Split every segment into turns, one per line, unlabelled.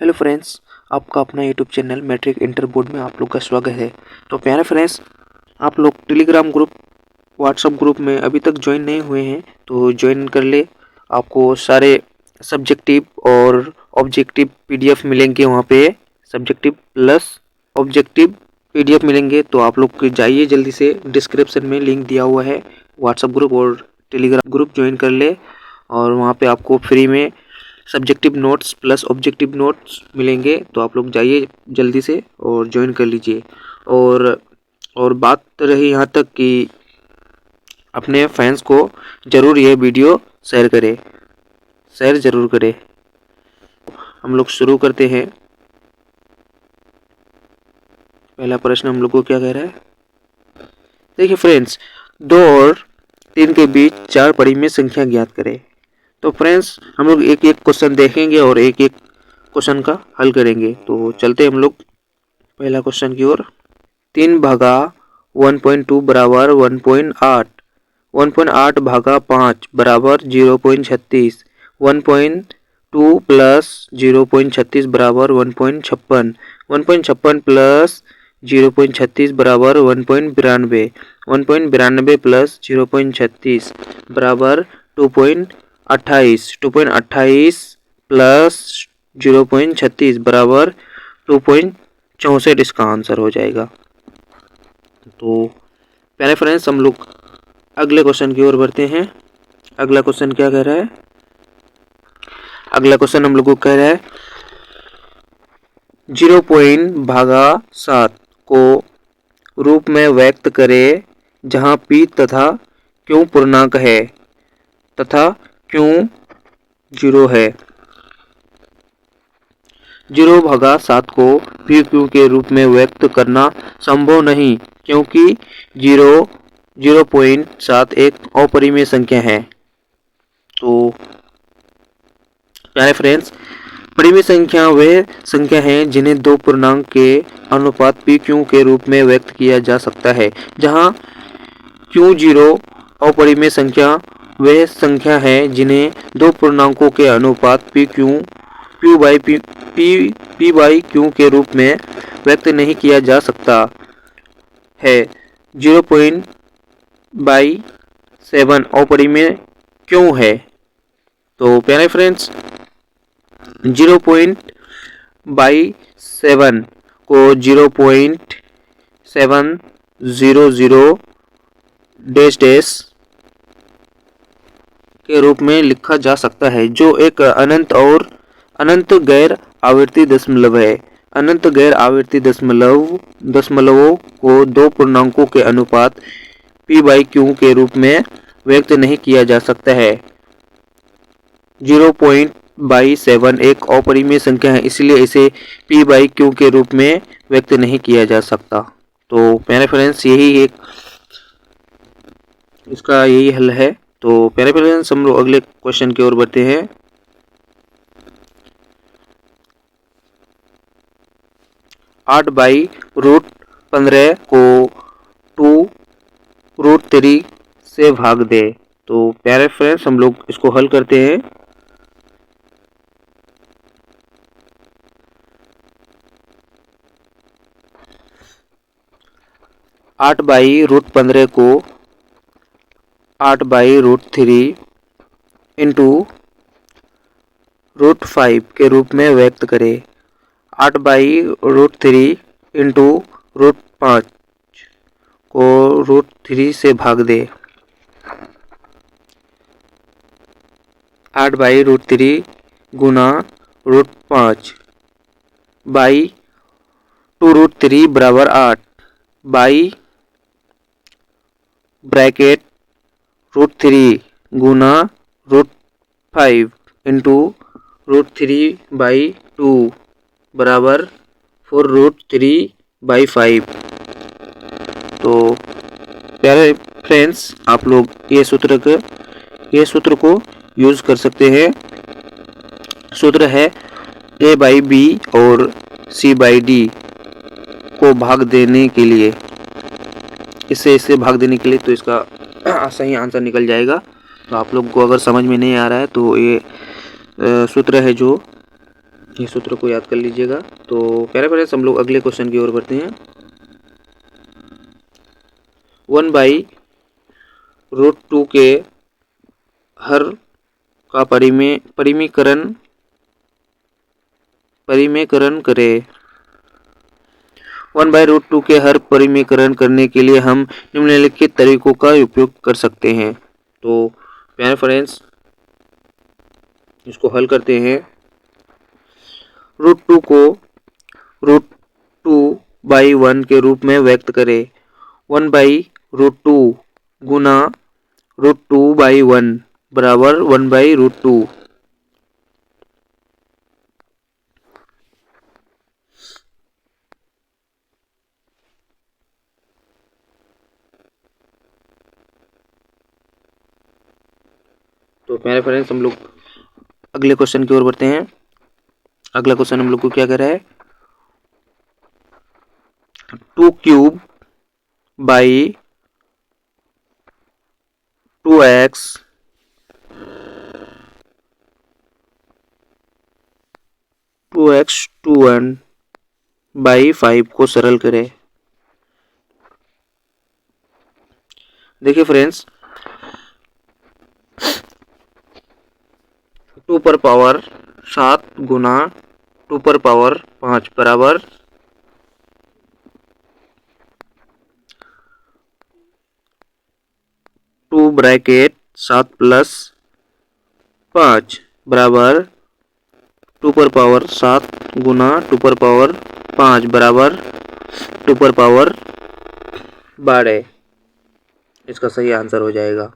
Hello friends, आपका अपना YouTube channel matric inter board में आप लोग का स्वागत है। तो प्यारे फ्रेंड्स, आप लोग टेलीग्राम ग्रुप, व्हाट्सएप ग्रुप में अभी तक ज्वाइन नहीं हुए हैं तो ज्वाइन कर ले। आपको सारे सब्जेक्टिव और ऑब्जेक्टिव पीडीएफ मिलेंगे वहाँ पे। सब्जेक्टिव प्लस ऑब्जेक्टिव पीडीएफ मिलेंगे, तो आप लोग जाइए जल्दी से, डिस्क्रिप्शन में लिंक दिया हुआ है। व्हाट्सएप ग्रुप और टेलीग्राम ग्रुप ज्वाइन कर ले और वहाँ पे आपको फ्री में subjective notes plus objective notes मिलेंगे। तो आप लोग जाइए जल्दी से और ज्वाइन कर लीजिए। और बात रही यहाँ तक कि अपने फैंस को ज़रूर ये वीडियो शेयर ज़रूर करें। हम लोग शुरू करते हैं। पहला प्रश्न हम लोग को क्या कह रहा है, देखिए फ्रेंड्स, 2 और 3 के बीच 4 परिमेय संख्या ज्ञात करें। तो फ्रेंड्स, हम लोग एक एक क्वेश्चन देखेंगे और एक एक क्वेश्चन का हल करेंगे। तो चलते हम लोग पहला क्वेश्चन की ओर। 3 भागा 1.2 बराबर 1.8, 1.8 भागा 5 बराबर 0.36, 1.2 प्लस 0.36 बराबर 1.56, 1.56 प्लस 0.36 बराबर 1.92, 1.92 प्लस 0.36 बराबर 2.28, 2.28 प्लस 0.36 बराबर 2.64 इसका आंसर हो जाएगा। तो पहले फ्रेंड्स, हम लोग अगले क्वेश्चन की ओर बढ़ते हैं। अगला क्वेश्चन क्या कह रहा है, अगला क्वेश्चन हम लोग को कह रहा है 0.7 को रूप में व्यक्त करें जहां p तथा q पूर्णांक है तथा q 0 है। 0/7 को p q के रूप में व्यक्त करना संभव नहीं, क्योंकि 0.7 एक अपरिमेय संख्या है। तो प्यारे फ्रेंड्स, परिमेय संख्या वे संख्या है जिन्हें दो पूर्णांक के अनुपात p q के रूप में व्यक्त किया जा सकता है। जहां q0 अपरिमेय संख्या वे संख्या है जिन्हें दो पूर्णांकों के अनुपात p by q के रूप में व्यक्त नहीं किया जा सकता है। 0.7 अपरिमेय क्यों है? तो प्यारे फ्रेंड्स, 0.7 को 0.700 डैश डैश के रूप में लिखा जा सकता है, जो एक अनंत गैर आवर्ती दशमलव है। अनंत गैर आवर्ती दशमलवों को दो पूर्णांकों के अनुपात p by q के रूप में व्यक्त नहीं किया जा सकता है। 0.7 एक अपरिमेय संख्या है, इसलिए इसे p by q के रूप में व्यक्त नहीं किया जा सकता। तो प्यारे फ्रेंड्स, इसका यही हल है। तो प्यारे फ्रेंड्स, हम लोग अगले क्वेश्चन की ओर बढ़ते हैं। 8/√15 को 2√3 से भाग दे। तो प्यारे फ्रेंड्स, हम लोग इसको हल करते हैं। आठ बाई रूट 15 को 8/√3 इंटू √5 के रूप में व्यक्त करें। 8/√3 इंटू √5 को √3 से भाग दे। 8/√3 गुना √5 बाई 2√3 बराबर 8 बाई ब्रैकेट √3 गुना √5 इंटू √3/2 बराबर 4√3/5। तो प्यारे फ्रेंड्स, आप लोग ये सूत्र को यूज कर सकते हैं। सूत्र है a/b और c/d को भाग देने के लिए, इससे भाग देने के लिए, तो इसका सही आंसर निकल जाएगा। तो आप लोग को अगर समझ में नहीं आ रहा है तो ये सूत्र है जो ये सूत्र को याद कर लीजिएगा। तो प्यारे फ्रेंड्स, हम लोग अगले क्वेश्चन की ओर बढ़ते हैं। 1/√2 के हर का परिमेयकरण करें। 1/√2 के हर परिमेयकरण करने के लिए हम निम्नलिखित तरीकों का उपयोग कर सकते हैं। तो प्यारे फ्रेंड्स, इसको हल करते हैं। √2 को √2/1 के रूप में व्यक्त करें। 1/√2 गुना √2/1 बराबर 1/√2। तो प्यारे फ्रेंड्स, हम लोग अगले क्वेश्चन की ओर बढ़ते हैं। अगला क्वेश्चन हम लोग को क्या कह रहा है? 2³/2x 2x/5 को सरल करें। देखिए फ्रेंड्स, 2⁻7 गुना 2⁻5 बराबर 2⁻7+5 बराबर 2⁻7 गुना 2⁻5 बराबर 2⁻12। इसका सही आंसर हो जाएगा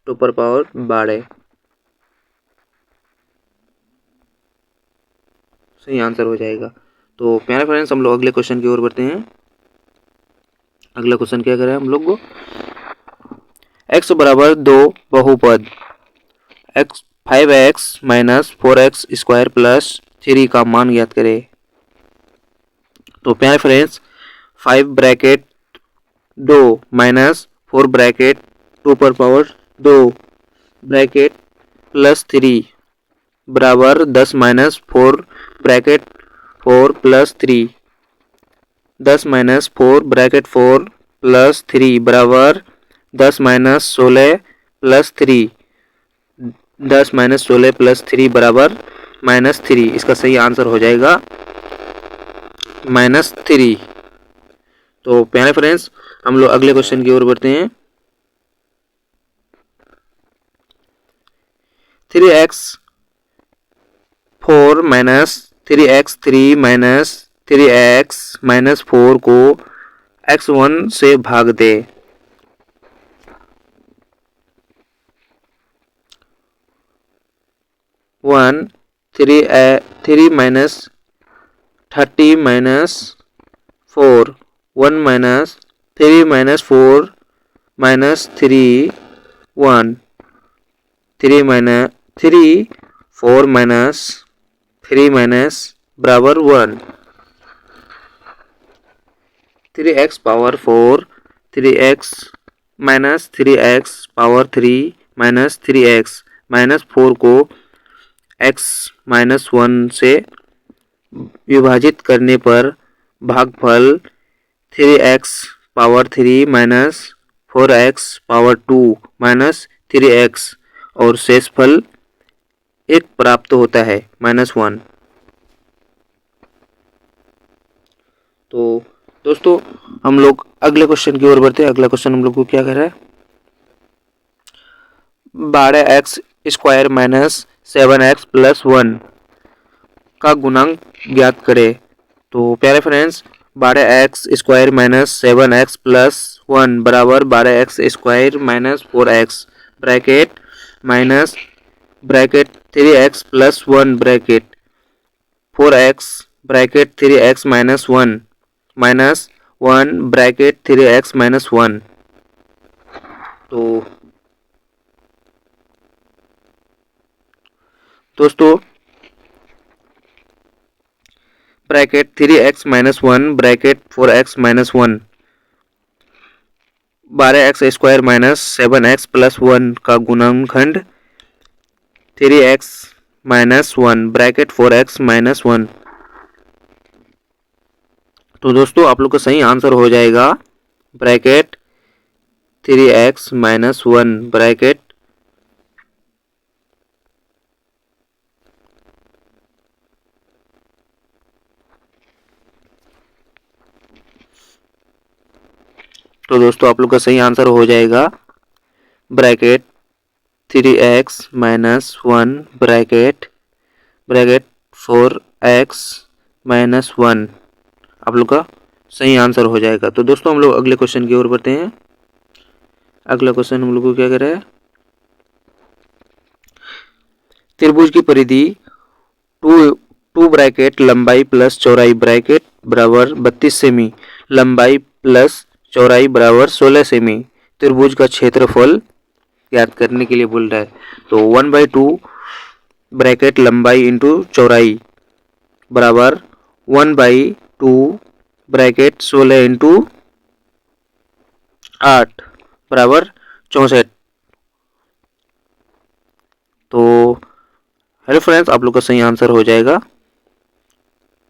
2⁻12। सही आंसर हो जाएगा। तो प्यारे फ्रेंड्स, हम लोग अगले क्वेश्चन की ओर बढ़ते हैं। अगला क्वेश्चन क्या करें हम लोग को? x बराबर 2 बहुपद 5x - 4x² + 3 का मान ज्ञात करें। तो प्यारे फ्रेंड्स, 5(2 - 4(2) +3 बराबर 10 - 4(4 + 3 10 - 4(4 + 3 बराबर 10 - 16 + 3 10 - 16 + 3 बराबर -3। इसका सही आंसर हो जाएगा -3। तो प्यारे फ्रेंड्स, हम लोग अगले क्वेश्चन की ओर बढ़ते हैं। 3x4 - 3x3 - 3x - 4 को x1 से भाग दे। 1 3 3 - 30 - 4 1 - 3 - 4 - 3 1 3 - 3 4 - 3 बराबर 1। 3x power 4 3x - 3x power 3 - 3x - 4 को x - 1 से विभाजित करने पर भागफल 3x power 3 - 4x power 2 - 3x और शेषफल 1 प्राप्त होता है -1। तो दोस्तों, हम लोग अगले क्वेश्चन की ओर बढ़ते हैं। अगला क्वेश्चन हम लोग को क्या कह रहा है? 12x² - 7x + 1 का गुणांक ज्ञात करें। तो प्यारे फ्रेंड्स, 12x² - 7x + 1 बराबर 12x² - 4x minus 3x + 1 4x 3x - 1 minus 1 3x - 1। तो दोस्तों, 3x - 1 4x - 1 12x² - 7x + 1 का गुणनखंड 3x -1 ब्रैकेट 4x -1। तो दोस्तों आप लोग का सही आंसर हो जाएगा ब्रैकेट 3x -1 ब्रैकेट तो दोस्तों आप लोग का सही आंसर हो जाएगा ब्रैकेट 3x -1 ब्रैकेट 4x -1 आप लोग का सही आंसर हो जाएगा। तो दोस्तों हम लोग अगले क्वेश्चन की ओर बढ़ते हैं। अगला क्वेश्चन हम लोग को क्या कर रहा है, त्रिभुज की परिधि टू ब्रैकेट लंबाई प्लस चौड़ाई ब्रैकेट बराबर 32 सेमी, लंबाई प्लस चौड़ाई बराबर 16 सेमी, त्रिभुज का क्षेत्रफल ज्ञात करने के लिए बोल रहा है। तो 1/2 ब्रैकेट लंबाई इंटू चौड़ाई बराबर 1/2 ब्रैकेट 16 इंटू 8 बराबर 64। तो हेलो फ्रेंड्स, आप लोग का सही आंसर हो जाएगा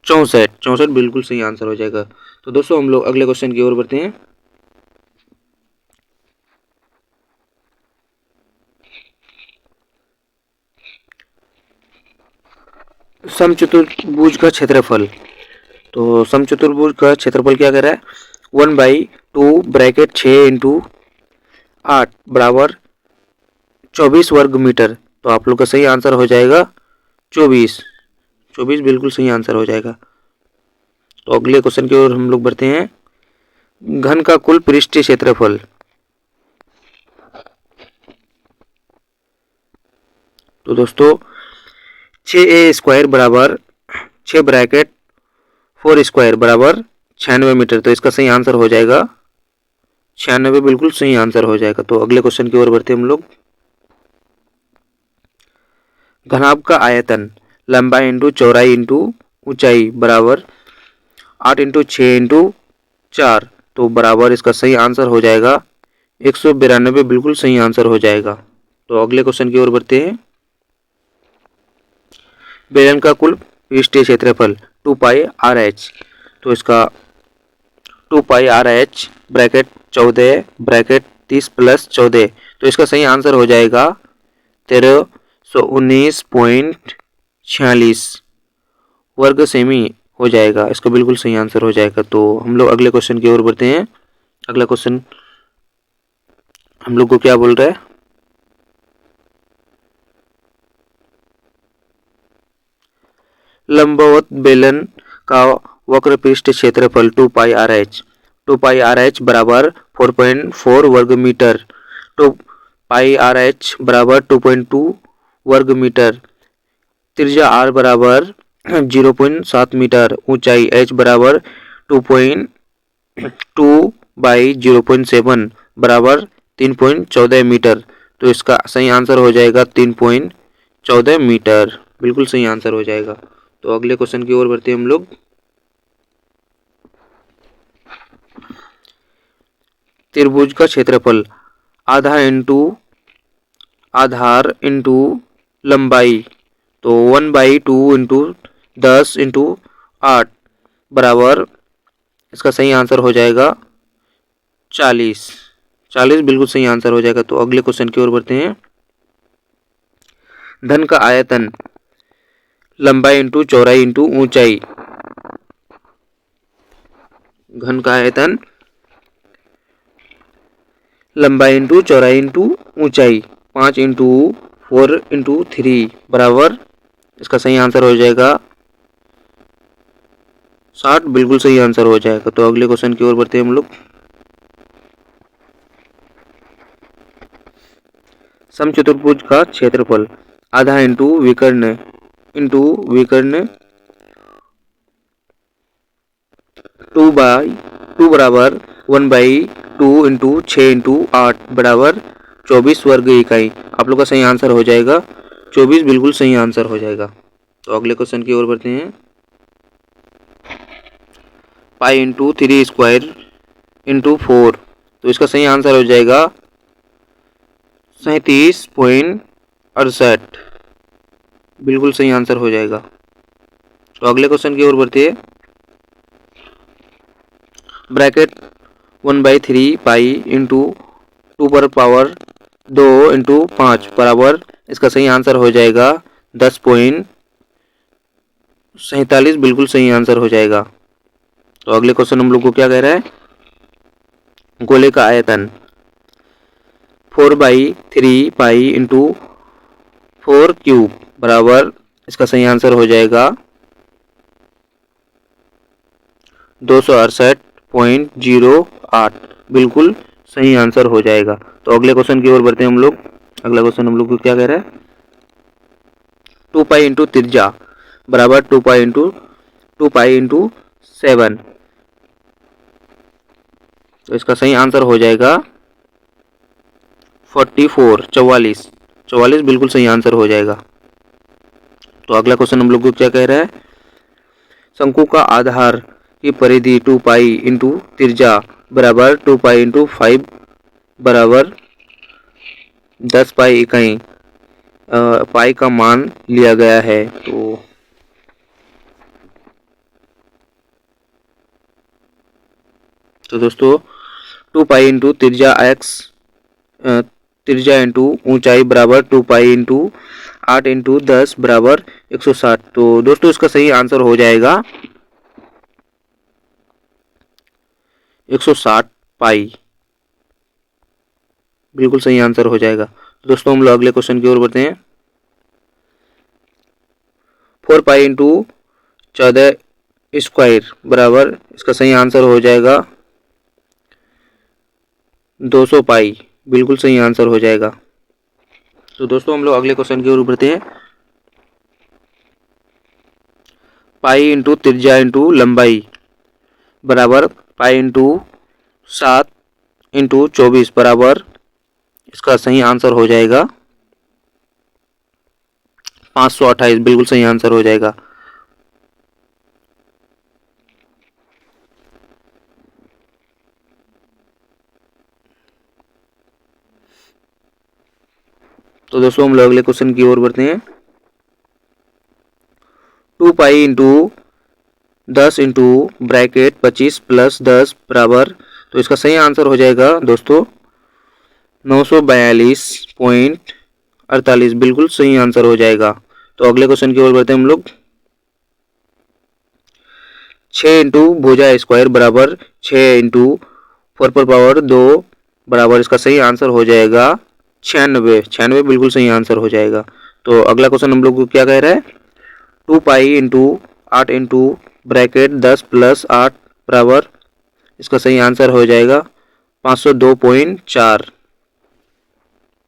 64। 64 बिल्कुल सही आंसर हो जाएगा। तो दोस्तों हम लोग अगले क्वेश्चन की ओर बढ़ते हैं। समचतुर्भुज का क्षेत्रफल। तो समचतुर्भुज का क्षेत्रफल क्या कर रहा है, 1/2 ब्रैकेट 6 इंटू 8 बराबर 24 वर्ग मीटर। तो आप लोग का सही आंसर हो जाएगा 24। 24 बिल्कुल सही आंसर हो जाएगा। तो अगले क्वेश्चन की ओर हम लोग बढ़ते हैं। घन का कुल पृष्ठीय क्षेत्रफल। तो दोस्तों 6a² बराबर 6 ब्रैकेट 4² बराबर 96 मीटर। तो इसका सही आंसर हो जाएगा 96 बिल्कुल सही आंसर हो जाएगा। तो अगले क्वेश्चन की ओर बढ़ते हैं हम लोग। घनाभ का आयतन लंबाई इंटू चौड़ाई इंटू ऊंचाई बराबर 8 इंटू 6 इंटू 4। तो बराबर इसका सही आंसर हो जाएगा 192 बिल्कुल सही आंसर हो जाएगा। तो अगले क्वेश्चन की ओर बढ़ते हैं। बेलन का कुल पृष्ठीय क्षेत्रफल 2πRh। तो इसका 2πRh ब्रैकेट 14 ब्रैकेट 30 प्लस 14। तो इसका सही आंसर हो जाएगा 1319.46 वर्ग सेमी हो जाएगा। इसका बिल्कुल सही आंसर हो जाएगा। तो हम लोग अगले क्वेश्चन की ओर बढ़ते हैं। अगला क्वेश्चन हम लोग को क्या बोल रहा है, लंबवत बेलन का वक्र पृष्ठ क्षेत्रफल 2πRh। 2πRh बराबर 4.4 वर्ग मीटर। 2πRh बराबर 2.2 वर्ग मीटर। त्रिज्या r बराबर 0.7 मीटर। ऊंचाई h बराबर 2.2 बाई 0.7 बराबर 3.14 मीटर। तो इसका सही आंसर हो जाएगा 3.14 मीटर। बिल्कुल सही आंसर हो जाएगा। तो अगले क्वेश्चन की ओर बढ़ते हैं हम लोग। त्रिभुज का क्षेत्रफल आधा इंटू आधार इंटू लंबाई। तो 1/2 इंटू 10 इंटू 8 बराबर इसका सही आंसर हो जाएगा 40। 40 बिल्कुल सही आंसर हो जाएगा। तो अगले क्वेश्चन की ओर बढ़ते हैं। धन का आयतन लंबाई इंटू चौड़ाई इंटू ऊंचाई। घन का आयतन लंबाई इंटू चौड़ाई इंटू ऊंचाई 5 इंटू 4 इंटू 3 बराबर इसका सही आंसर हो जाएगा 60। बिल्कुल सही आंसर हो जाएगा। तो अगले क्वेश्चन की ओर बढ़ते हैं हम लोग। समचतुर्भुज का क्षेत्रफल आधा इंटू विकर्ण 2/2 बराबर 1/2 इंटू 6 इंटू 8 बराबर 24 वर्ग इकाई। आप लोग का सही आंसर हो जाएगा 24। बिल्कुल सही आंसर हो जाएगा। तो अगले क्वेश्चन की ओर बढ़ते हैं। Pi into 3² into 4। तो इसका सही आंसर हो जाएगा 37.68। बिल्कुल सही आंसर हो जाएगा। तो अगले क्वेश्चन की ओर बढ़ते हैं। ब्रैकेट 1/3 पाई इंटू 2 पर पावर 2 इंटू 5 बराबर, इसका सही आंसर हो जाएगा 10.47। बिल्कुल सही आंसर हो जाएगा। तो अगले क्वेश्चन हम लोग को क्या कह रहा है, गोले का आयतन 4/3 पाई इंटू 4 क्यूब बराबर, इसका सही आंसर हो जाएगा 268.08। बिल्कुल सही आंसर हो जाएगा। तो अगले क्वेश्चन की ओर बढ़ते हैं हम लोग। अगला क्वेश्चन हम लोग को क्या कह रहा है, 2 पाई इंटू त्रिज्या बराबर 2 पाई इंटू 7। तो इसका सही आंसर हो जाएगा 44। बिल्कुल सही आंसर हो जाएगा। तो अगला क्वेश्चन हम लोग को क्या कह रहा है, शंकु का आधार की परिधि 2 पाई इंटू त्रिज्या बराबर 2 पाई इंटू 5 बराबर 10 पाई इकाई पाई का मान लिया गया है। तो दोस्तों 2 पाई इंटू त्रिज्या त्रिज्या इंटू ऊंचाई बराबर 2 पाई इंटू 8 इंटू 10 बराबर 160। तो दोस्तों इसका सही आंसर हो जाएगा 160 पाई। बिल्कुल सही आंसर हो जाएगा। दोस्तों हम लोग अगले क्वेश्चन की ओर बढ़ते हैं। 4 पाई इंटू 14 स्क्वायर बराबर, इसका सही आंसर हो जाएगा 200 पाई। बिल्कुल सही आंसर हो जाएगा। तो दोस्तों हम लोग अगले क्वेश्चन की ओर बढ़ते हैं। पाई इंटू त्रिज्या इंटू लंबाई बराबर पाई इंटू 7 इंटू 24 बराबर, इसका सही आंसर हो जाएगा 528। बिल्कुल सही आंसर हो जाएगा। तो दोस्तों हम लोग अगले क्वेश्चन की ओर बढ़ते हैं। 2 pi into 10 into bracket 25 plus 10 बराबर, तो इसका सही आंसर हो जाएगा दोस्तों 942.48। बिल्कुल सही आंसर हो जाएगा। तो अगले क्वेश्चन की ओर बढ़ते हैं हम लोग। 6 इंटू भुजा स्क्वायर बराबर 6 इंटू 4 पर पावर 2 बराबर, इसका सही आंसर हो जाएगा 96। बिल्कुल सही आंसर हो जाएगा। तो अगला क्वेश्चन हम लोग को क्या कह रहा है, 2 pi into 8 into bracket 10 plus 8 बराबर, इसका सही आंसर हो जाएगा 502.4।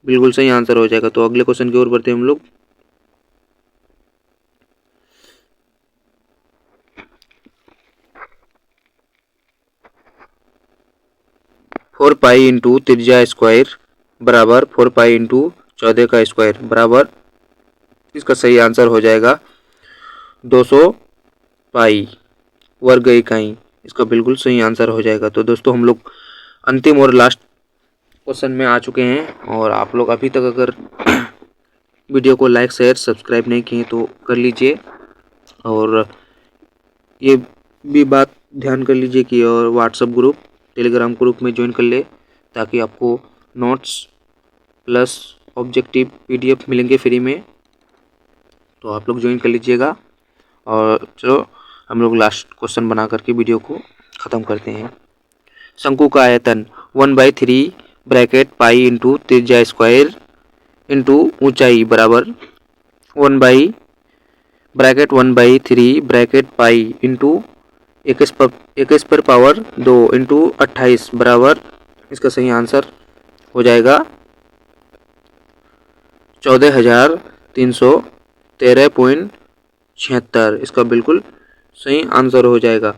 बिल्कुल सही आंसर हो जाएगा। तो अगले क्वेश्चन की ओर बढ़ते हैं हम लोग। फोर पाई इंटू त्रिज्या स्क्वायर बराबर 4 पाई इंटू 14 का स्क्वायर बराबर, इसका सही आंसर हो जाएगा 200 पाई वर्ग इकाई। इसका बिल्कुल सही आंसर हो जाएगा। तो दोस्तों हम लोग अंतिम और लास्ट क्वेश्चन में आ चुके हैं, और आप लोग अभी तक अगर वीडियो को लाइक शेयर सब्सक्राइब नहीं किए तो कर लीजिए, और ये भी बात ध्यान कर लीजिए कि और व्हाट्सएप ग्रुप टेलीग्राम ग्रुप में ज्वाइन कर ले, ताकि आपको नोट्स प्लस ऑब्जेक्टिव PDF मिलेंगे फ्री में। तो आप लोग ज्वाइन कर लीजिएगा। और चलो हम लोग लास्ट क्वेश्चन बना करके वीडियो को ख़त्म करते हैं। शंकु का आयतन 1/3 ब्रैकेट पाई इंटू त्रिज्या स्क्वायर इंटू ऊंचाई बराबर 1/3 ब्रैकेट पाई इंटू 21 पर पावर 2 इंटू 28 बराबर, इसका सही आंसर हो जाएगा 14,313.76। इसका बिल्कुल सही आंसर हो जाएगा।